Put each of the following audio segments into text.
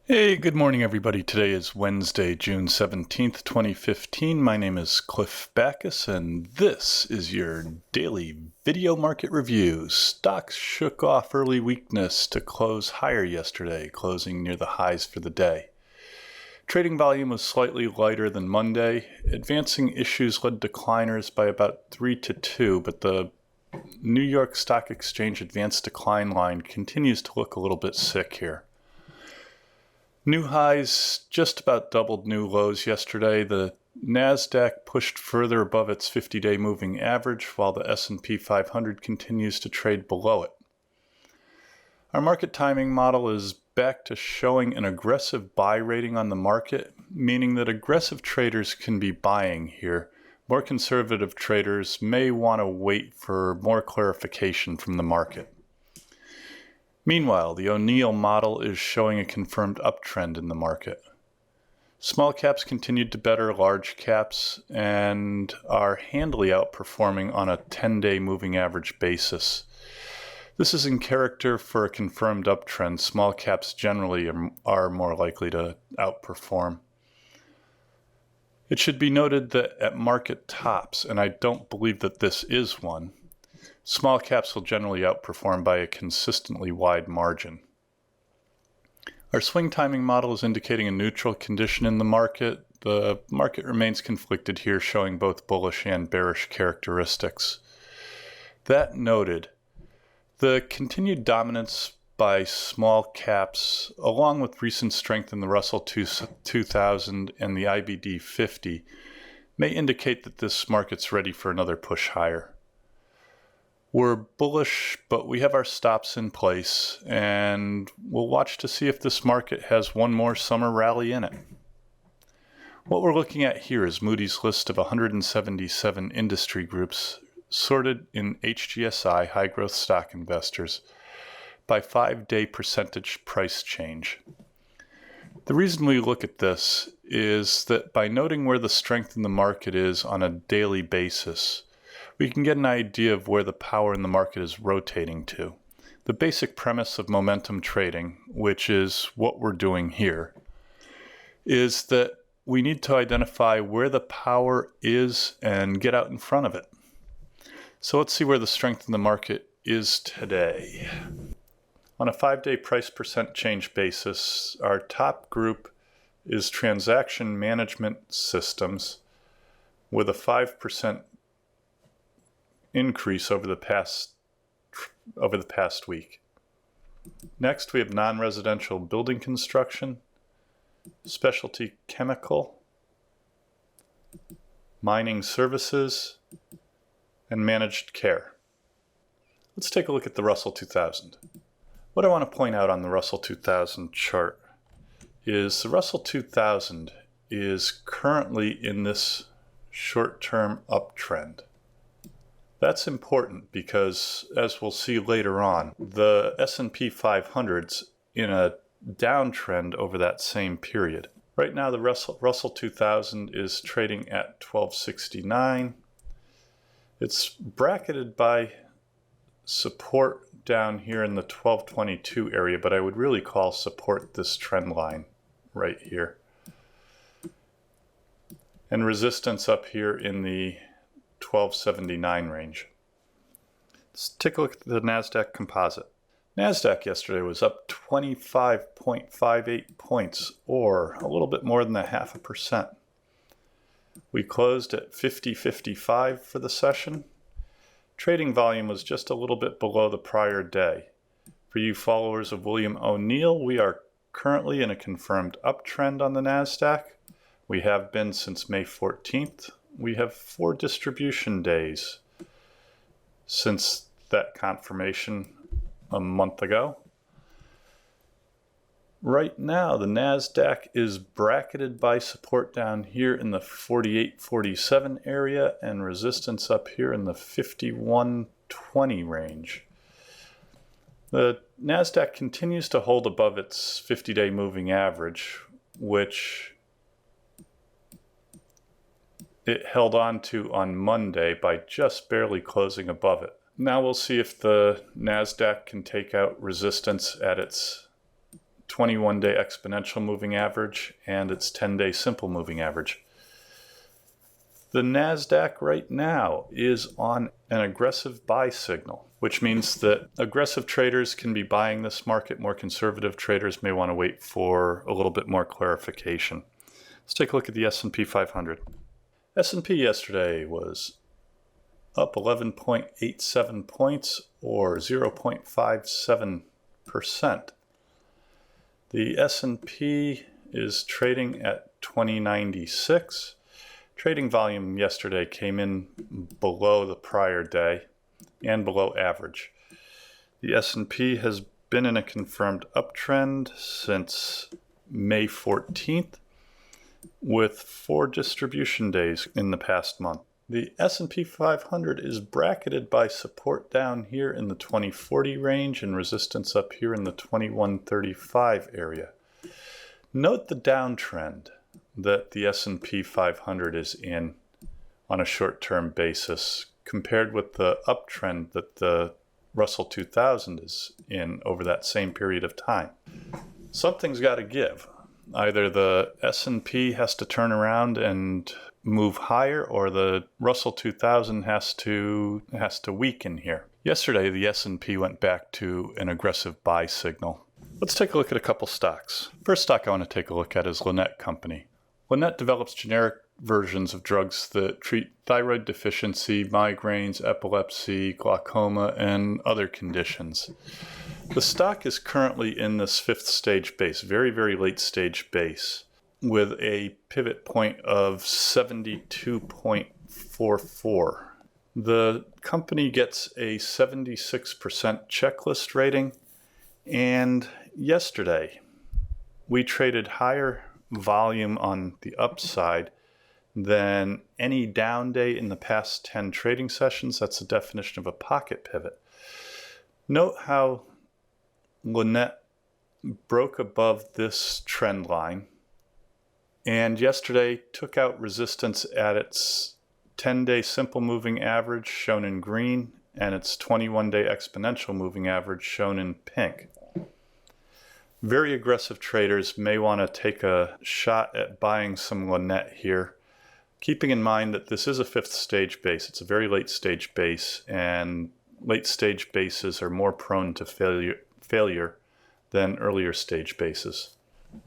Hey, good morning, everybody. Today is Wednesday, June 17th, 2015. My name is Cliff Backus, and this is your daily video market review. Stocks shook off early weakness to close higher yesterday, closing near the highs for the day. Trading volume was slightly lighter than Monday. Advancing issues led decliners by about 3 to 2, but the New York Stock Exchange advanced decline line continues to look a little bit sick here. New highs just about doubled new lows yesterday. The NASDAQ pushed further above its 50-day moving average, while the S&P 500 continues to trade below it. Our market timing model is back to showing an aggressive buy rating on the market, meaning that aggressive traders can be buying here. More conservative traders may want to wait for more clarification from the market. Meanwhile, the O'Neill model is showing a confirmed uptrend in the market. Small caps continued to better large caps and are handily outperforming on a 10-day moving average basis. This is in character for a confirmed uptrend. Small caps generally are more likely to outperform. It should be noted that at market tops, and I don't believe that this is one, small caps will generally outperform by a consistently wide margin. Our swing timing model is indicating a neutral condition in the market. The market remains conflicted here, showing both bullish and bearish characteristics. That noted, the continued dominance by small caps, along with recent strength in the Russell 2000 and the IBD 50, may indicate that this market's ready for another push higher. We're bullish, but we have our stops in place, and we'll watch to see if this market has one more summer rally in it. What we're looking at here is Moody's list of 177 industry groups sorted in HGSI, high growth stock investors, by 5-day percentage price change. The reason we look at this is that by noting where the strength in the market is on a daily basis, we can get an idea of where the power in the market is rotating to. The basic premise of momentum trading, which is what we're doing here, is that we need to identify where the power is and get out in front of it. So let's see where the strength in the market is today. On a 5-day price percent change basis, our top group is transaction management systems with a 5% increase over the past week. Next, we have non-residential building construction, specialty chemical, mining services, and managed care. Let's take a look at the Russell 2000. What I want to point out on the Russell 2000 chart is the Russell 2000 is currently in this short-term uptrend. That's important because, as we'll see later on, the S&P 500's in a downtrend over that same period. Right now, the Russell 2000 is trading at 1269. It's bracketed by support down here in the 1222 area, but I would really call support this trend line right here. And resistance up here in the 1279 range. Let's take a look at the NASDAQ composite. NASDAQ yesterday was up 25.58 points, or a little bit more than 0.5%. We closed at 50.55 for the session. Trading volume was just a little bit below the prior day. For you followers of William O'Neill, we are currently in a confirmed uptrend on the NASDAQ. We have been since May 14th. We have 4 distribution days since that confirmation a month ago. Right now, the NASDAQ is bracketed by support down here in the 48.47 area and resistance up here in the 51.20 range. The NASDAQ continues to hold above its 50-day moving average, which it held on to on Monday by just barely closing above it. Now we'll see if the NASDAQ can take out resistance at its 21-day exponential moving average and its 10-day simple moving average. The NASDAQ right now is on an aggressive buy signal, which means that aggressive traders can be buying this market. More conservative traders may want to wait for a little bit more clarification. Let's take a look at the S&P 500. S&P yesterday was up 11.87 points or 0.57%. The S&P is trading at 2096. Trading volume yesterday came in below the prior day and below average. The S&P has been in a confirmed uptrend since May 14th with 4 distribution days in the past month. The S&P 500 is bracketed by support down here in the 2040 range and resistance up here in the 2135 area. Note the downtrend that the S&P 500 is in on a short-term basis compared with the uptrend that the Russell 2000 is in over that same period of time. Something's got to give. Either the S&P has to turn around and move higher, or the Russell 2000 has to weaken here. Yesterday, the S&P went back to an aggressive buy signal. Let's take a look at a couple stocks. First stock I want to take a look at is Lannett Company. Lannett develops generic versions of drugs that treat thyroid deficiency, migraines, epilepsy, glaucoma, and other conditions. The stock is currently in this 5th stage base, very, very late stage base, with a pivot point of 72.44. The company gets a 76% checklist rating, and yesterday we traded higher volume on the upside than any down day in the past 10 trading sessions. That's the definition of a pocket pivot. Note how Lannett broke above this trend line and yesterday took out resistance at its 10-day simple moving average shown in green and its 21-day exponential moving average shown in pink. Very aggressive traders may want to take a shot at buying some Lannett here, keeping in mind that this is a 5th stage base. It's a very late stage base, and late stage bases are more prone to failure than earlier stage bases.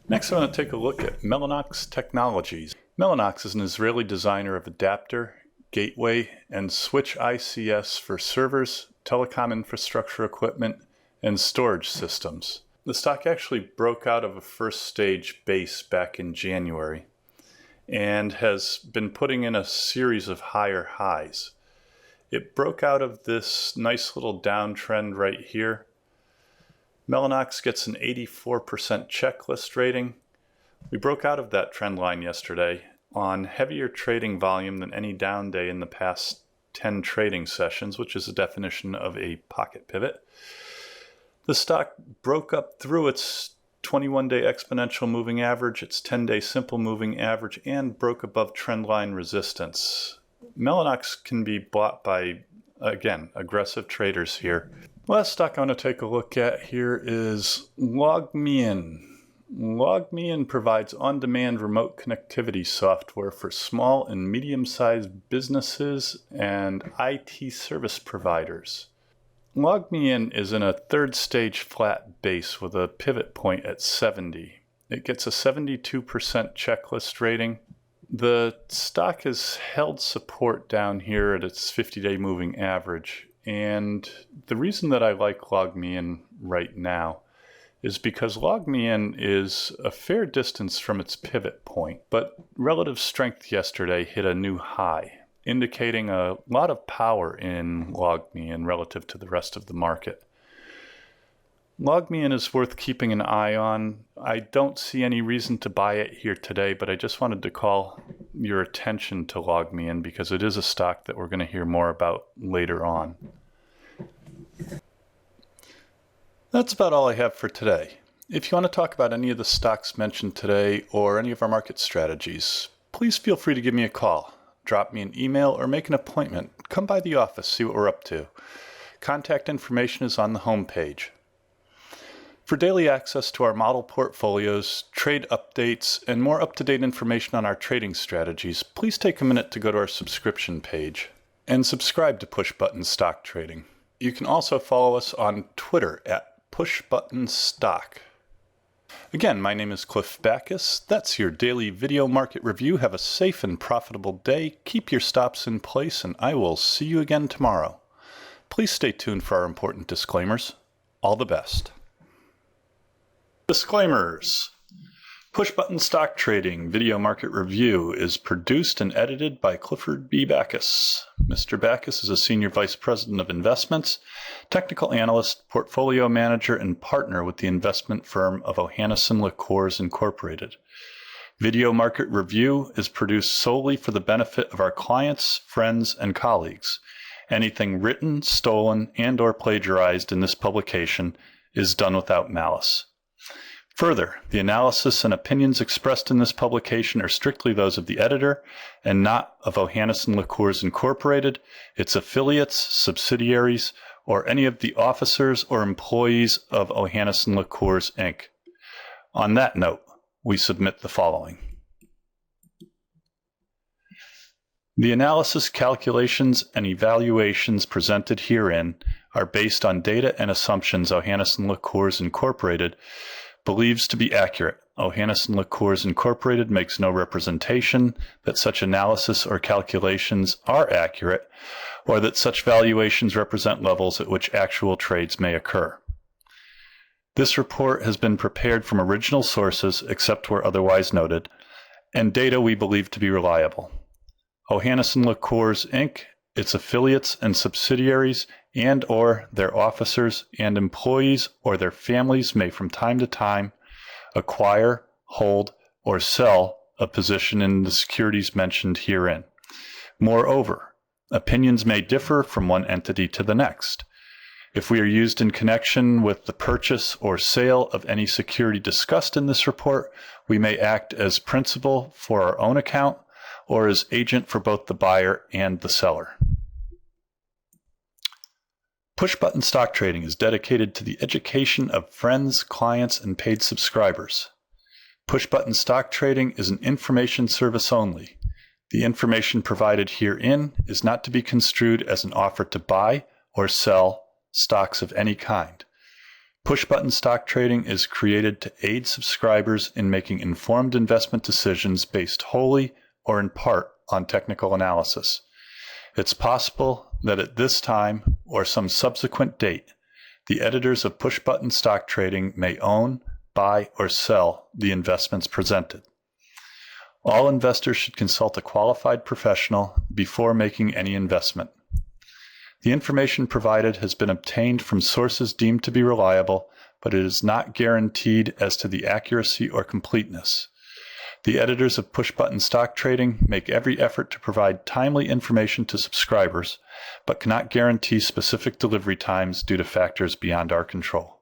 Next, I want to take a look at Mellanox Technologies. Mellanox is an Israeli designer of adapter, gateway, and switch ICS for servers, telecom infrastructure equipment, and storage systems. The stock actually broke out of a 1st stage base back in January and has been putting in a series of higher highs. It broke out of this nice little downtrend right here. Mellanox gets an 84% checklist rating. We broke out of that trend line yesterday on heavier trading volume than any down day in the past 10 trading sessions, which is the definition of a pocket pivot. The stock broke up through its 21-day exponential moving average, its 10-day simple moving average, and broke above trendline resistance. Mellanox can be bought by, again, aggressive traders here. Last stock I want to take a look at here is LogMeIn. LogMeIn provides on-demand remote connectivity software for small and medium-sized businesses and IT service providers. LogMeIn is in a 3rd stage flat base with a pivot point at 70. It gets a 72% checklist rating. The stock has held support down here at its 50-day moving average. And the reason that I like LogMeIn right now is because LogMeIn is a fair distance from its pivot point, but relative strength yesterday hit a new high, indicating a lot of power in LogMeIn relative to the rest of the market. LogMeIn is worth keeping an eye on. I don't see any reason to buy it here today, but I just wanted to call your attention to LogMeIn because it is a stock that we're going to hear more about later on. That's about all I have for today. If you want to talk about any of the stocks mentioned today or any of our market strategies, please feel free to give me a call. Drop me an email or make an appointment. Come by the office, see what we're up to. Contact information is on the home page. For daily access to our model portfolios, trade updates, and more up-to-date information on our trading strategies, please take a minute to go to our subscription page and subscribe to Push Button Stock Trading. You can also follow us on Twitter at PushButtonStock. Again, my name is Cliff Backus. That's your daily video market review. Have a safe and profitable day. Keep your stops in place, and I will see you again tomorrow. Please stay tuned for our important disclaimers. All the best. Disclaimers. Push Button Stock Trading Video Market Review is produced and edited by Clifford B. Backus. Mr. Backus is a Senior Vice President of Investments, Technical Analyst, Portfolio Manager, and Partner with the investment firm of Ohanneson LaCours Incorporated. Video Market Review is produced solely for the benefit of our clients, friends, and colleagues. Anything written, stolen, and/or plagiarized in this publication is done without malice. Further, the analysis and opinions expressed in this publication are strictly those of the editor and not of Ohanneson LaCours Incorporated, its affiliates, subsidiaries, or any of the officers or employees of Ohanneson LaCours, Inc. On that note, we submit the following. The analysis, calculations, and evaluations presented herein are based on data and assumptions Ohanneson LaCours Incorporated believes to be accurate. Ohanneson LaCours Incorporated makes no representation that such analysis or calculations are accurate or that such valuations represent levels at which actual trades may occur. This report has been prepared from original sources except where otherwise noted, and data we believe to be reliable. Ohanneson LaCours, Inc., its affiliates and subsidiaries, and/or their officers and employees or their families may from time to time acquire, hold, or sell a position in the securities mentioned herein. Moreover, opinions may differ from one entity to the next. If we are used in connection with the purchase or sale of any security discussed in this report, we may act as principal for our own account or as agent for both the buyer and the seller. Push Button Stock Trading is dedicated to the education of friends, clients, and paid subscribers. Push Button Stock Trading is an information service only. The information provided herein is not to be construed as an offer to buy or sell stocks of any kind. Push Button Stock Trading is created to aid subscribers in making informed investment decisions based wholly or in part on technical analysis. It's possible that at this time or some subsequent date, the editors of Push Button Stock Trading may own, buy, or sell the investments presented. All investors should consult a qualified professional before making any investment. The information provided has been obtained from sources deemed to be reliable, but it is not guaranteed as to the accuracy or completeness. The editors of Push Button Stock Trading make every effort to provide timely information to subscribers, but cannot guarantee specific delivery times due to factors beyond our control.